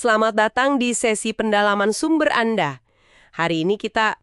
Selamat datang di sesi pendalaman sumber Anda. Hari ini kita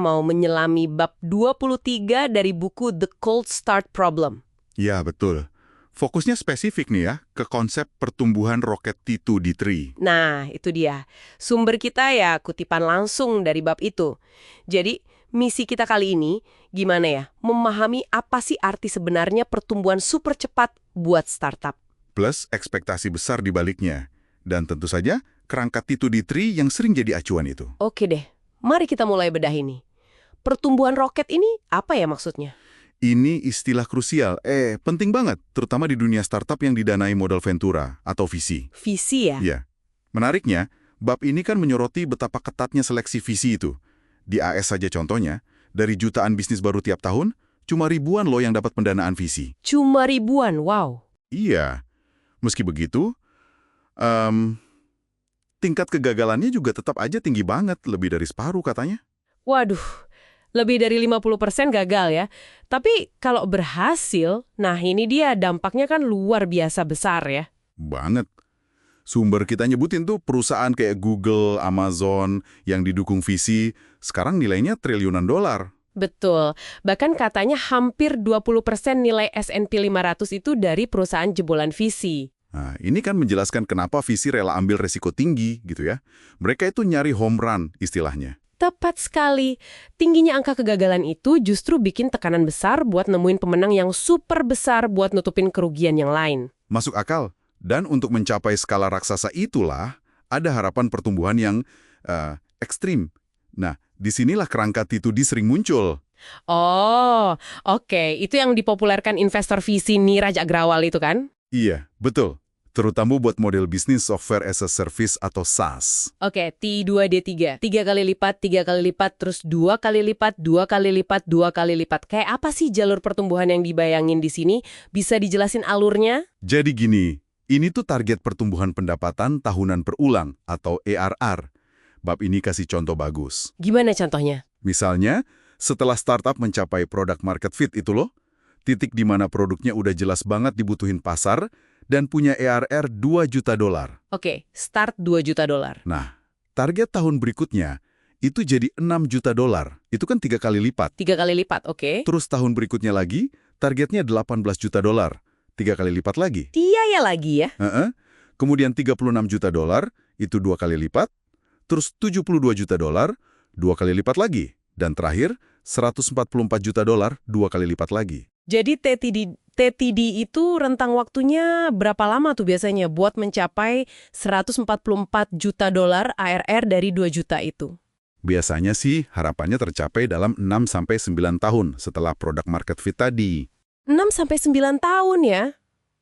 mau menyelami bab 23 dari buku The Cold Start Problem. Ya, betul. Fokusnya spesifik nih ya, ke konsep pertumbuhan roket T2D3. Nah, itu dia. Sumber kita ya kutipan langsung dari bab itu. Jadi, misi kita kali ini gimana ya? Memahami apa sih arti sebenarnya pertumbuhan super cepat buat startup. Plus ekspektasi besar di baliknya. Dan tentu saja, kerangka T2D3 yang sering jadi acuan itu. Oke deh, mari kita mulai bedah ini. Pertumbuhan roket ini apa ya maksudnya? Ini istilah krusial, penting banget, terutama di dunia startup yang didanai modal Ventura atau VC. Visi ya? Ya. Menariknya, bab ini kan menyoroti betapa ketatnya seleksi VC itu. Di AS saja contohnya, dari jutaan bisnis baru tiap tahun, cuma ribuan loh yang dapat pendanaan VC. Cuma ribuan, wow. Iya. Meski begitu, tingkat kegagalannya juga tetap aja tinggi banget, lebih dari separuh katanya. Waduh, lebih dari 50% gagal ya. Tapi kalau berhasil, nah ini dia dampaknya kan luar biasa besar ya. Banget. Sumber kita nyebutin tuh perusahaan kayak Google, Amazon, yang didukung VC, sekarang nilainya triliunan dolar. Betul. Bahkan katanya hampir 20% nilai S&P 500 itu dari perusahaan jebolan VC. Nah, ini kan menjelaskan kenapa VC rela ambil resiko tinggi gitu ya. Mereka itu nyari home run istilahnya. Tepat sekali. Tingginya angka kegagalan itu justru bikin tekanan besar buat nemuin pemenang yang super besar buat nutupin kerugian yang lain. Masuk akal. Dan untuk mencapai skala raksasa itulah, ada harapan pertumbuhan yang ekstrim. Nah, disinilah kerangka T2D sering muncul. Oh, oke. Itu yang dipopulerkan investor VC Niraj Agrawal itu kan? Iya, betul. Terutama buat model bisnis software as a service atau SaaS. Oke, T2D3. 3 kali lipat, 3 kali lipat, terus 2 kali lipat, 2 kali lipat, 2 kali lipat. Kayak apa sih jalur pertumbuhan yang dibayangin di sini? Bisa dijelasin alurnya? Jadi gini, ini tuh target pertumbuhan pendapatan tahunan berulang atau ARR. Bab ini kasih contoh bagus. Gimana contohnya? Misalnya, setelah startup mencapai product market fit itu loh, titik di mana produknya udah jelas banget dibutuhin pasar, dan punya ARR 2 juta dolar. Oke, start 2 juta dolar. Nah, target tahun berikutnya itu jadi 6 juta dolar. Itu kan 3 kali lipat. 3 kali lipat, oke. Terus tahun berikutnya lagi, targetnya 18 juta dolar. 3 kali lipat lagi. Dia ya lagi ya. Kemudian 36 juta dolar, itu 2 kali lipat. Terus 72 juta dolar, 2 kali lipat lagi. Dan terakhir, 144 juta dolar, 2 kali lipat lagi. Jadi TTD itu rentang waktunya berapa lama tuh biasanya buat mencapai 144 juta dolar ARR dari 2 juta itu? Biasanya sih harapannya tercapai dalam 6-9 tahun setelah product market fit tadi. 6-9 tahun ya?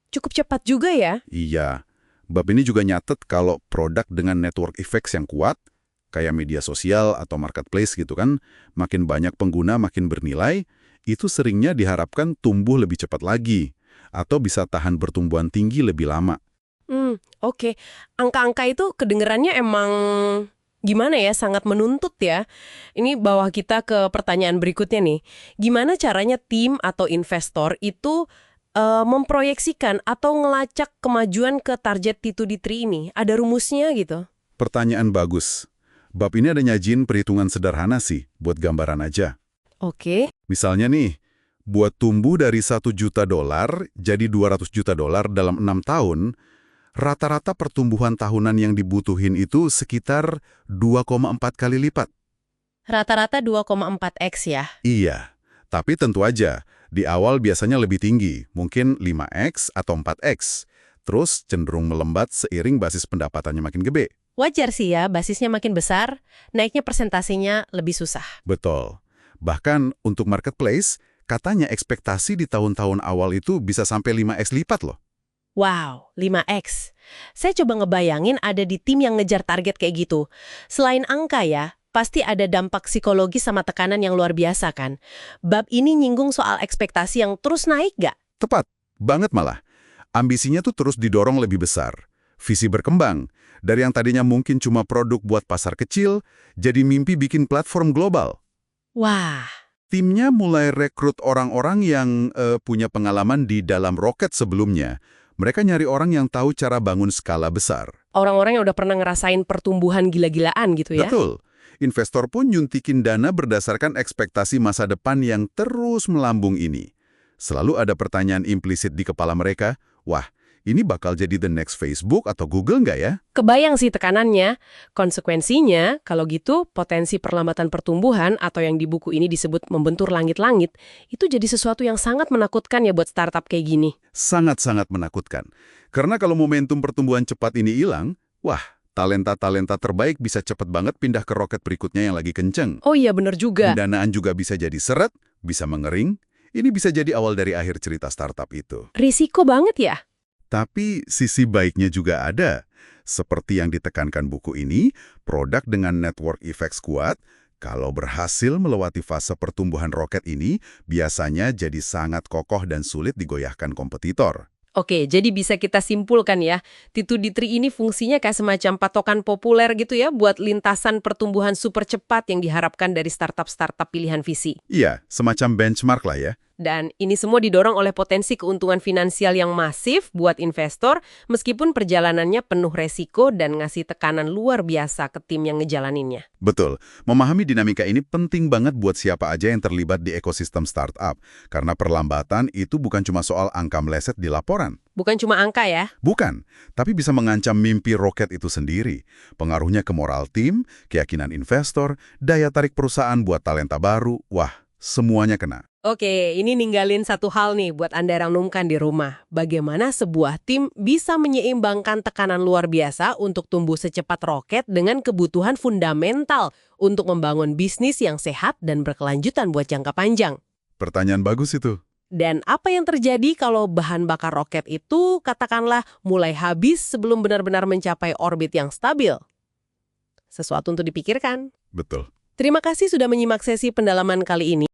Cukup cepat juga ya? Iya, bab ini juga nyatet kalau produk dengan network effects yang kuat, kayak media sosial atau marketplace gitu kan, makin banyak pengguna makin bernilai, itu seringnya diharapkan tumbuh lebih cepat lagi, atau bisa tahan pertumbuhan tinggi lebih lama. Oke. Angka-angka itu kedengerannya emang gimana ya, sangat menuntut ya. Ini bawa kita ke pertanyaan berikutnya nih. Gimana caranya tim atau investor itu memproyeksikan atau ngelacak kemajuan ke target T2D3 ini? Ada rumusnya gitu? Pertanyaan bagus. Bab ini ada nyajin perhitungan sederhana sih, buat gambaran aja. Oke. Misalnya nih, buat tumbuh dari 1 juta dolar jadi 200 juta dolar dalam 6 tahun, rata-rata pertumbuhan tahunan yang dibutuhin itu sekitar 2,4 kali lipat. Rata-rata 2,4x ya? Iya, tapi tentu aja, di awal biasanya lebih tinggi, mungkin 5x atau 4x. Terus cenderung melembat seiring basis pendapatannya makin gede. Wajar sih ya, basisnya makin besar, naiknya persentasenya lebih susah. Betul. Bahkan untuk marketplace, katanya ekspektasi di tahun-tahun awal itu bisa sampai 5x lipat loh. Wow, 5x. Saya coba ngebayangin ada di tim yang ngejar target kayak gitu. Selain angka ya, pasti ada dampak psikologis sama tekanan yang luar biasa kan. Bab ini nyinggung soal ekspektasi yang terus naik gak? Tepat, banget malah. Ambisinya tuh terus didorong lebih besar. Visi berkembang. Dari yang tadinya mungkin cuma produk buat pasar kecil, jadi mimpi bikin platform global. Wah. Timnya mulai rekrut orang-orang yang punya pengalaman di dalam roket sebelumnya. Mereka nyari orang yang tahu cara bangun skala besar. Orang-orang yang udah pernah ngerasain pertumbuhan gila-gilaan gitu ya? Betul. Investor pun nyuntikin dana berdasarkan ekspektasi masa depan yang terus melambung ini. Selalu ada pertanyaan implisit di kepala mereka, wah, ini bakal jadi the next Facebook atau Google nggak ya? Kebayang sih tekanannya. Konsekuensinya, kalau gitu potensi perlambatan pertumbuhan atau yang di buku ini disebut membentur langit-langit, itu jadi sesuatu yang sangat menakutkan ya buat startup kayak gini. Sangat-sangat menakutkan. Karena kalau momentum pertumbuhan cepat ini hilang, wah, talenta-talenta terbaik bisa cepat banget pindah ke roket berikutnya yang lagi kenceng. Oh iya bener juga. Pendanaan juga bisa jadi seret, bisa mengering. Ini bisa jadi awal dari akhir cerita startup itu. Risiko banget ya? Tapi sisi baiknya juga ada. Seperti yang ditekankan buku ini, produk dengan network effects kuat, kalau berhasil melewati fase pertumbuhan roket ini, biasanya jadi sangat kokoh dan sulit digoyahkan kompetitor. Oke, jadi bisa kita simpulkan ya, T2D3 ini fungsinya kayak semacam patokan populer gitu ya buat lintasan pertumbuhan super cepat yang diharapkan dari startup-startup pilihan visi. Iya, semacam benchmark lah ya. Dan ini semua didorong oleh potensi keuntungan finansial yang masif buat investor, meskipun perjalanannya penuh resiko dan ngasih tekanan luar biasa ke tim yang ngejalaninnya. Betul. Memahami dinamika ini penting banget buat siapa aja yang terlibat di ekosistem startup. Karena perlambatan itu bukan cuma soal angka meleset di laporan. Bukan cuma angka ya? Bukan, tapi bisa mengancam mimpi roket itu sendiri. Pengaruhnya ke moral tim, keyakinan investor, daya tarik perusahaan buat talenta baru, wah, semuanya kena. Oke, ini ninggalin satu hal nih buat Anda renungkan di rumah. Bagaimana sebuah tim bisa menyeimbangkan tekanan luar biasa untuk tumbuh secepat roket dengan kebutuhan fundamental untuk membangun bisnis yang sehat dan berkelanjutan buat jangka panjang. Pertanyaan bagus itu. Dan apa yang terjadi kalau bahan bakar roket itu katakanlah mulai habis sebelum benar-benar mencapai orbit yang stabil? Sesuatu untuk dipikirkan. Betul. Terima kasih sudah menyimak sesi pendalaman kali ini.